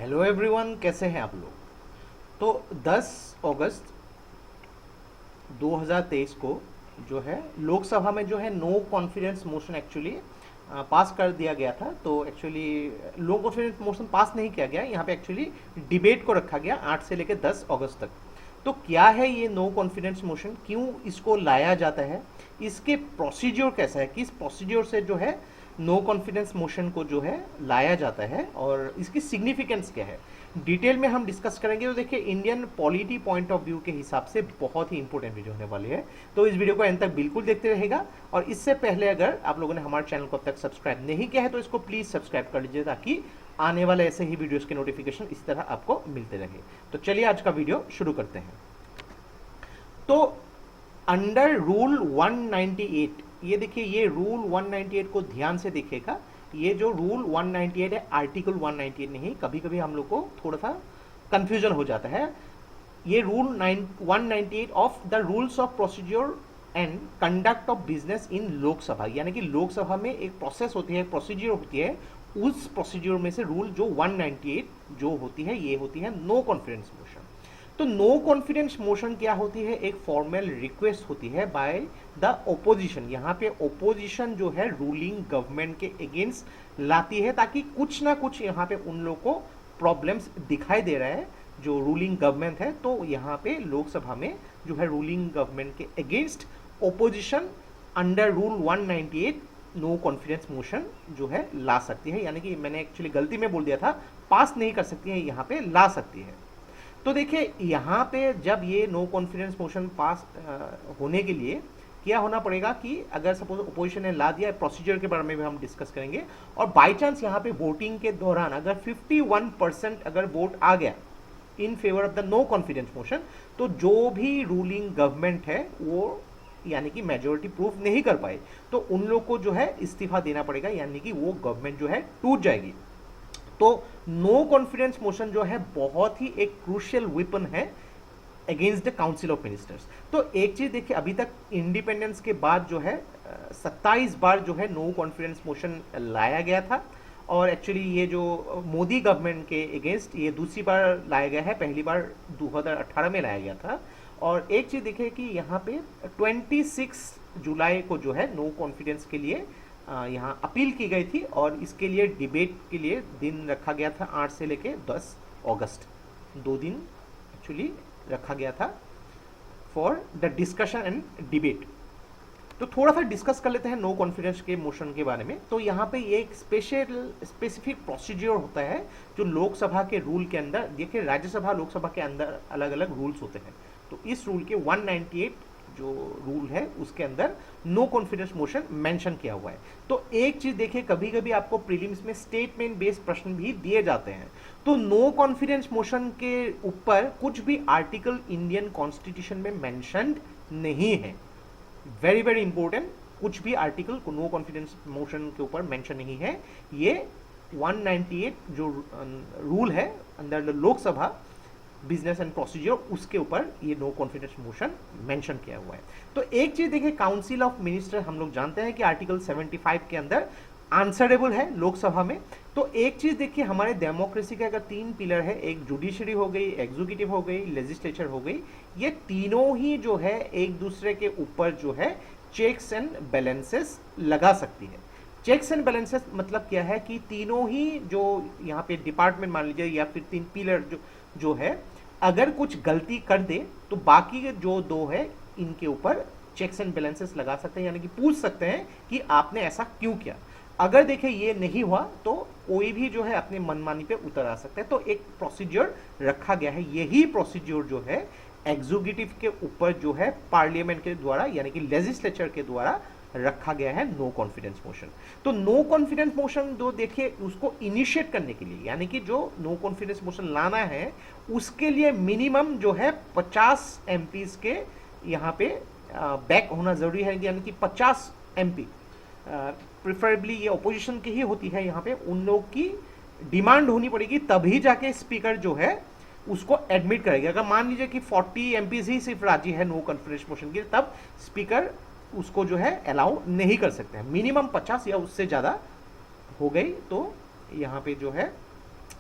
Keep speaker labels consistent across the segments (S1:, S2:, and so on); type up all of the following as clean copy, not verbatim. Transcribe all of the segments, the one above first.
S1: Hello everyone, कैसे हैं आप लोग। तो 10 अगस्त 2023 को जो है लोकसभा में जो है no confidence motion actually pass कर दिया गया था। तो actually no confidence motion pass नहीं किया गया, यहाँ पे एक्चुअली डिबेट को रखा गया 8 से लेकर 10 अगस्त तक। तो क्या है ये नो कॉन्फिडेंस मोशन, क्यों इसको लाया जाता है, इसके प्रोसीजर कैसा है, किस प्रोसीजर से जो है नो कॉन्फिडेंस मोशन को जो है लाया जाता है और इसकी सिग्निफिकेंस क्या है, डिटेल में हम डिस्कस करेंगे। तो देखिए, Indian polity point of view के हिसाब से बहुत ही इंपॉर्टेंट वीडियो होने वाली है, तो इस वीडियो को एंड तक बिल्कुल देखते रहेगा। और इससे पहले अगर आप लोगों ने हमारे चैनल को अब तक सब्सक्राइब नहीं किया है तो इसको प्लीज सब्सक्राइब कर लीजिए, ताकि आने वाले ऐसे ही वीडियोस के नोटिफिकेशन इस तरह आपको मिलते रहे। तो चलिए आज का वीडियो शुरू करते हैं। तो अंडर रूल 198, ये देखिए, ये रूल 198 को ध्यान से देखिएगा। ये जो रूल 198 है, आर्टिकल 198 नहीं, कभी कभी हम लोग को थोड़ा सा कंफ्यूजन हो जाता है। ये rule 198 of the rules of procedure and conduct of business in Lok Sabha, यानी कि लोकसभा में एक प्रोसेस होती है, प्रोसीजर होती है, उस प्रोसीजर में से रूल जो 198 जो होती है, ये होती है नो कॉन्फिडेंस मोशन। तो नो कॉन्फिडेंस मोशन क्या होती है, एक फॉर्मल रिक्वेस्ट होती है बाय द ओपोजिशन। यहाँ पे ओपोजिशन जो है रूलिंग गवर्नमेंट के अगेंस्ट लाती है, ताकि कुछ ना कुछ यहाँ पे उन लोग को प्रॉब्लम्स दिखाई दे रहा है जो रूलिंग गवर्नमेंट है। तो यहाँ पे लोकसभा में जो है रूलिंग गवर्नमेंट के against opposition under rule 198 no confidence motion जो है ला सकती है, यानी कि मैंने एक्चुअली गलती में बोल दिया था, पास नहीं कर सकती है, यहाँ पे ला सकती है। तो देखिए, यहाँ पे जब ये नो कॉन्फिडेंस मोशन पास होने के लिए क्या होना पड़ेगा कि अगर सपोज अपोजिशन ने ला दिया, प्रोसीजर के बारे में भी हम डिस्कस करेंगे, और बाय चांस यहाँ पे वोटिंग के दौरान अगर 51% अगर वोट आ गया in favour of the no confidence motion, तो जो भी रूलिंग गवर्नमेंट है वो यानी कि मेजोरिटी प्रूफ नहीं कर पाए, तो उन लोग को जो है इस्तीफा देना पड़ेगा, यानी कि वो गवर्नमेंट जो है टूट जाएगी। तो नो कॉन्फिडेंस मोशन जो है बहुत ही एक क्रूशियल वेपन है against the council of ministers. तो एक चीज देखिए, अभी तक इंडिपेंडेंस के बाद जो है 27 बार जो है नो कॉन्फिडेंस मोशन लाया गया था, और एक्चुअली ये जो मोदी गवर्नमेंट के अगेंस्ट ये दूसरी बार लाया गया है, पहली बार 2018 में लाया गया था। और एक चीज देखिए कि यहाँ पे 26 जुलाई को जो है नो कॉन्फिडेंस के लिए यहाँ अपील की गई थी, और इसके लिए डिबेट के लिए दिन रखा गया था 8 से लेके 10 अगस्त, 2 दिन एक्चुअली रखा गया था for the discussion and debate. तो थोड़ा सा डिस्कस कर लेते हैं नो कॉन्फिडेंस के मोशन के बारे में। तो यहाँ पे ये एक स्पेसिफिक प्रोसीजर होता है जो लोकसभा के रूल के अंदर, देखिए राज्यसभा लोकसभा के अंदर अलग अलग रूल्स होते हैं, तो इस रूल के 198 जो रूल है उसके अंदर नो कॉन्फिडेंस मोशन मेंशन किया हुआ है। तो एक चीज देखिए, कभी कभी आपको प्रीलिम्स में स्टेटमेंट बेस्ड प्रश्न भी दिए जाते हैं, तो नो कॉन्फिडेंस मोशन के ऊपर कुछ भी आर्टिकल इंडियन कॉन्स्टिट्यूशन में मेंशन्ड नहीं है। वेरी वेरी इंपॉर्टेंट, कुछ भी आर्टिकल नो कॉन्फिडेंस मोशन के ऊपर मेंशन नहीं है। ये 198 जो रूल है अंदर लोकसभा बिजनेस एंड प्रोसीजर, उसके ऊपर ये नो कॉन्फिडेंस मोशन मेंशन किया हुआ है। तो एक चीज देखिए, काउंसिल ऑफ मिनिस्टर हम लोग जानते हैं कि आर्टिकल 75 के अंदर आंसरेबल है लोकसभा में। तो एक चीज देखिए, हमारे डेमोक्रेसी के अगर 3 पिलर है, एक जुडिशरी हो गई, एग्जीक्यूटिव हो गई, लेजिस्लेचर हो गई, ये तीनों ही जो है एक दूसरे के ऊपर जो है चेक्स एंड बैलेंसेस लगा सकती है। चेक्स एंड बैलेंसेस मतलब क्या है कि तीनों ही जो यहाँ पे डिपार्टमेंट मान लीजिए या फिर 3 पिलर जो है, अगर कुछ गलती कर दे तो बाकी के जो 2 है इनके ऊपर चेक्स एंड बैलेंसेस लगा सकते हैं, यानी कि पूछ सकते हैं कि आपने ऐसा क्यों किया। अगर देखें ये नहीं हुआ तो कोई भी जो है अपनी मनमानी पे उतर आ सकता है। तो एक प्रोसीजर रखा गया है, यही प्रोसीजर जो है एग्जीक्यूटिव के ऊपर जो है पार्लियामेंट के द्वारा यानी कि लेजिस्लेचर के द्वारा रखा गया है नो कॉन्फिडेंस मोशन। तो नो कॉन्फिडेंस मोशन जो देखिए, उसको इनिशिएट करने के लिए यानी कि जो नो कॉन्फिडेंस मोशन लाना है उसके लिए मिनिमम जो है 50 एमपीज के यहाँ पे बैक होना जरूरी है, यानी कि 50 एमपी, प्रिफरेबली ये अपोजिशन की ही होती है, यहाँ पे उन लोग की डिमांड होनी पड़ेगी, तभी जाके स्पीकर जो है उसको एडमिट करेगा। अगर मान लीजिए कि 40 एमपीज ही सिर्फ राजी है नो कॉन्फिडेंस मोशन के, तब स्पीकर उसको जो है अलाउ नहीं कर सकते हैं। मिनिमम 50 या उससे ज़्यादा हो गई तो यहाँ पे जो है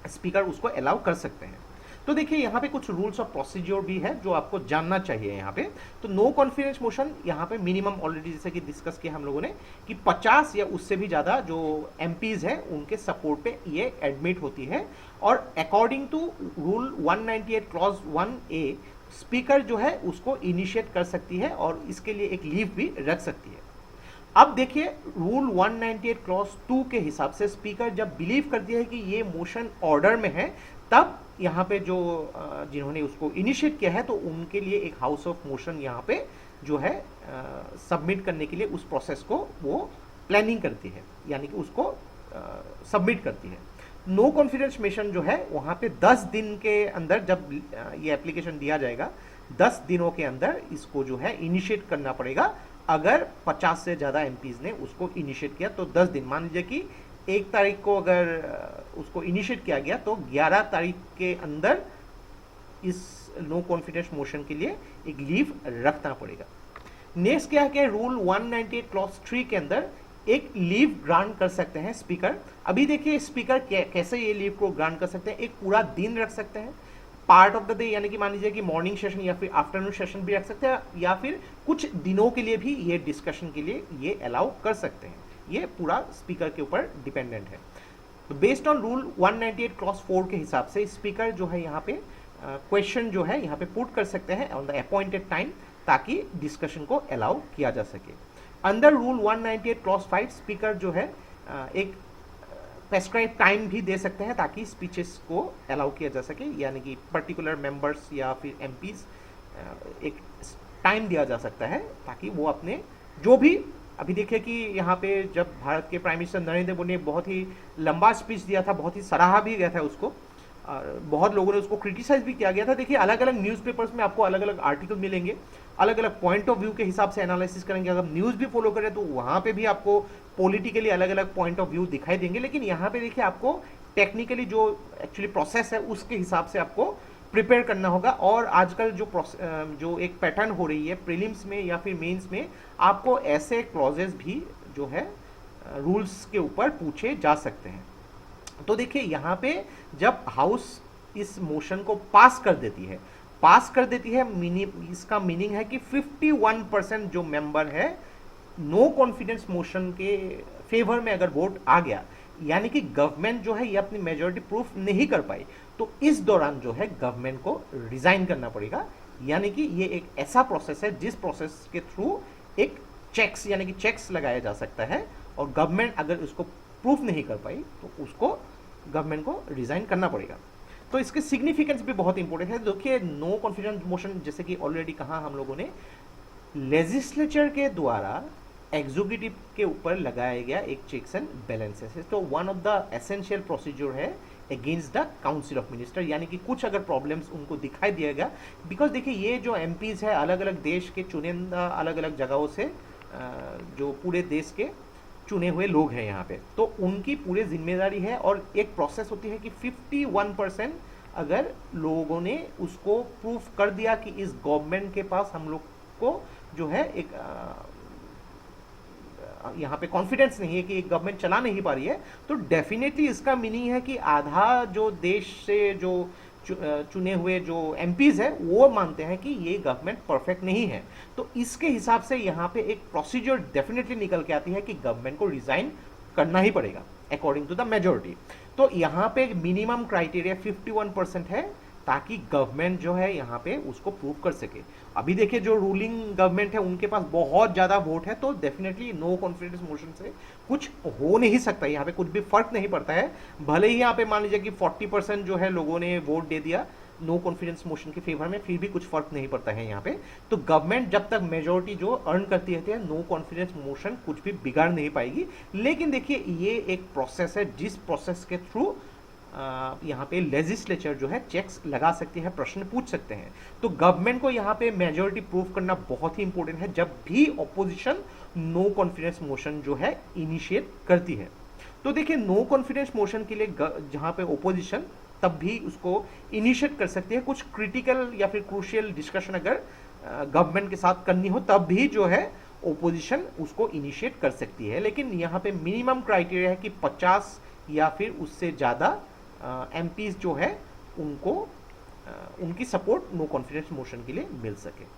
S1: स्पीकर उसको अलाउ कर सकते हैं। तो देखिए यहाँ पे कुछ रूल्स ऑफ प्रोसीजर भी है जो आपको जानना चाहिए यहाँ पे। तो नो कॉन्फिडेंस मोशन यहाँ पे मिनिमम ऑलरेडी जैसे कि डिस्कस किया हम लोगों ने कि 50 या उससे भी ज़्यादा जो एमपीज हैं उनके सपोर्ट पे ये एडमिट होती है। और according to rule 198 clause 1A speaker जो है उसको इनिशिएट कर सकती है और इसके लिए एक लीव भी रख सकती है। अब देखिए रूल 198 क्लॉज 2 के हिसाब से स्पीकर जब बिलीव करती है कि ये मोशन ऑर्डर में है, तब यहाँ पे जो जिन्होंने उसको इनिशिएट किया है तो उनके लिए एक हाउस ऑफ मोशन यहाँ पे जो है सबमिट करने के लिए उस प्रोसेस को वो प्लानिंग करती है, यानी कि उसको सबमिट करती है। नो कॉन्फिडेंस मोशन जो है वहाँ पे 10 दिन के अंदर जब ये एप्लीकेशन दिया जाएगा 10 दिनों के अंदर इसको जो है इनिशिएट करना पड़ेगा। अगर 50 से ज़्यादा एमपीज ने उसको इनिशिएट किया तो 10 दिन, मान लीजिए कि 1 तारीख को अगर उसको इनिशिएट किया गया तो 11 तारीख के अंदर इस नो कॉन्फिडेंस मोशन के लिए एक लीव रखना पड़ेगा। नेक्स्ट क्या है, रूल 198 क्लॉज 3 के अंदर एक लीव ग्रांट कर सकते हैं स्पीकर। अभी देखिए स्पीकर कैसे ये लीव को ग्रांट कर सकते हैं, एक पूरा दिन रख सकते हैं, पार्ट ऑफ द डे, यानी कि मान लीजिए कि मॉर्निंग सेशन या फिर आफ्टरनून सेशन भी रख सकते हैं, या फिर कुछ दिनों के लिए भी ये डिस्कशन के लिए ये अलाउ कर सकते हैं। ये पूरा स्पीकर के ऊपर डिपेंडेंट है। तो बेस्ड ऑन रूल 198 क्लॉज 4 के हिसाब से स्पीकर जो है यहाँ पे क्वेश्चन जो है यहाँ पे पुट कर सकते हैं ऑन द अपॉइंटेड टाइम, ताकि डिस्कशन को अलाउ किया जा सके। अंडर रूल 198 क्लॉज 5 स्पीकर जो है एक प्रेस्क्राइब टाइम भी दे सकते हैं ताकि स्पीचेस को अलाउ किया जा सके, यानी कि पर्टिकुलर मेंबर्स या फिर एमपीज एक टाइम दिया जा सकता है ताकि वो अपने जो भी, अभी देखिए कि यहाँ पे जब भारत के प्राइम मिनिस्टर नरेंद्र मोदी ने बहुत ही लंबा स्पीच दिया था, बहुत ही सराहा भी गया था उसको, और बहुत लोगों ने उसको क्रिटिसाइज भी किया गया था। देखिए अलग अलग न्यूज़पेपर्स में आपको अलग अलग आर्टिकल मिलेंगे, अलग अलग पॉइंट ऑफ व्यू के हिसाब से एनालिसिस करेंगे। अगर न्यूज़ भी फॉलो करें तो वहाँ पे भी आपको पॉलिटिकली अलग अलग पॉइंट ऑफ व्यू दिखाई देंगे, लेकिन यहाँ पे देखिए आपको टेक्निकली जो एक्चुअली प्रोसेस है उसके हिसाब से आपको प्रिपेयर करना होगा। और आजकल जो एक पैटर्न हो रही है प्रीलिम्स में या फिर मेंस में, आपको ऐसे क्लॉजेस भी जो है रूल्स के ऊपर पूछे जा सकते हैं। तो देखिए यहाँ पे जब हाउस इस मोशन को पास कर देती है, इसका मीनिंग है कि 51% जो मेंबर है नो कॉन्फिडेंस मोशन के फेवर में अगर वोट आ गया, यानी कि गवर्नमेंट जो है ये अपनी मेजॉरिटी प्रूफ नहीं कर पाई, तो इस दौरान जो है गवर्नमेंट को रिजाइन करना पड़ेगा। यानी कि ये एक ऐसा प्रोसेस है जिस प्रोसेस के थ्रू एक चेक्स, यानी कि चेक्स लगाया जा सकता है, और गवर्नमेंट अगर उसको प्रूफ नहीं कर पाई तो उसको गवर्नमेंट को रिजाइन करना पड़ेगा। तो इसके सिग्निफिकेंस भी बहुत इंपॉर्टेंट है। देखिए नो कॉन्फिडेंस मोशन जैसे कि ऑलरेडी कहा हम लोगों ने, लेजिस्लेचर के द्वारा एग्जीक्यूटिव के ऊपर लगाया गया एक चेक्स एंड बैलेंसेस है। तो one of the essential procedure है against the council of minister, यानी कि कुछ अगर प्रॉब्लम्स उनको दिखाई दिएगा, बिकॉज देखिए ये जो एमपीज है अलग अलग देश के चुनिंदा अलग अलग जगहों से जो पूरे देश के चुने हुए लोग हैं यहाँ पे, तो उनकी पूरी जिम्मेदारी है। और एक प्रोसेस होती है कि 51% अगर लोगों ने उसको प्रूफ कर दिया कि इस गवर्नमेंट के पास हम लोग को जो है एक यहाँ पे कॉन्फिडेंस नहीं है कि एक गवर्नमेंट चला नहीं पा रही है, तो डेफिनेटली इसका मीनिंग है कि आधा जो देश से जो चुने हुए जो एमपीज है वो मानते हैं कि ये गवर्नमेंट परफेक्ट नहीं है। तो इसके हिसाब से यहाँ पे एक प्रोसीजर डेफिनेटली निकल के आती है कि गवर्नमेंट को रिजाइन करना ही पड़ेगा अकॉर्डिंग टू द मेजोरिटी। तो यहाँ पे मिनिमम क्राइटेरिया 51% है ताकि गवर्नमेंट जो है यहाँ पे उसको प्रूव कर सके। अभी देखिए जो रूलिंग गवर्नमेंट है उनके पास बहुत ज़्यादा वोट है, तो डेफिनेटली नो कॉन्फिडेंस मोशन से कुछ हो नहीं सकता, यहाँ पे कुछ भी फर्क नहीं पड़ता है। भले ही यहाँ पे मान लीजिए कि 40% जो है लोगों ने वोट दे दिया नो कॉन्फिडेंस मोशन के फेवर में, फिर भी कुछ फर्क नहीं पड़ता है यहाँ पे। तो गवर्नमेंट जब तक मेजोरिटी जो अर्न करती रहती है, नो कॉन्फिडेंस मोशन कुछ भी बिगाड़ नहीं पाएगी। लेकिन देखिए ये एक प्रोसेस है जिस प्रोसेस के थ्रू यहाँ पे लेजिस्लेचर जो है चेक्स लगा सकती है, प्रश्न पूछ सकते हैं। तो गवर्नमेंट को यहाँ पे मेजोरिटी प्रूफ करना बहुत ही इंपॉर्टेंट है जब भी ऑपोजिशन नो कॉन्फिडेंस मोशन जो है इनिशिएट करती है। तो देखिए नो कॉन्फिडेंस मोशन के लिए जहाँ पे ओपोजिशन तब भी उसको इनिशिएट कर सकती है, कुछ क्रिटिकल या फिर क्रूशियल डिस्कशन अगर गवर्नमेंट के साथ करनी हो तब भी जो है ओपोजिशन उसको इनिशिएट कर सकती है। लेकिन यहाँ पे मिनिमम क्राइटेरिया है कि 50 या फिर उससे ज़्यादा एमपीज जो है उनको उनकी सपोर्ट नो कॉन्फिडेंस मोशन के लिए मिल सके।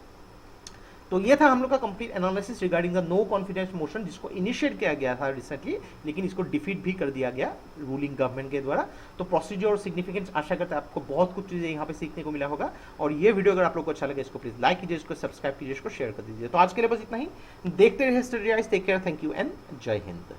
S1: तो ये था हम लोग का complete analysis regarding the no confidence motion, जिसको इनिशिएट किया गया था रिसेंटली, लेकिन इसको डिफीट भी कर दिया गया रूलिंग गवर्नमेंट के द्वारा। तो प्रोसीजर और सिग्निफिकेंस आशा करते हैं आपको बहुत कुछ चीज़ें यहाँ पे सीखने को मिला होगा। और ये वीडियो अगर आप लोग को अच्छा लगे इसको प्लीज़ लाइक कीजिए, इसको सब्सक्राइब कीजिए, इसको शेयर कर दीजिए। तो आज के लिए बस इतना ही। देखते रहिए study eyes, take care, thank you and जय हिंद।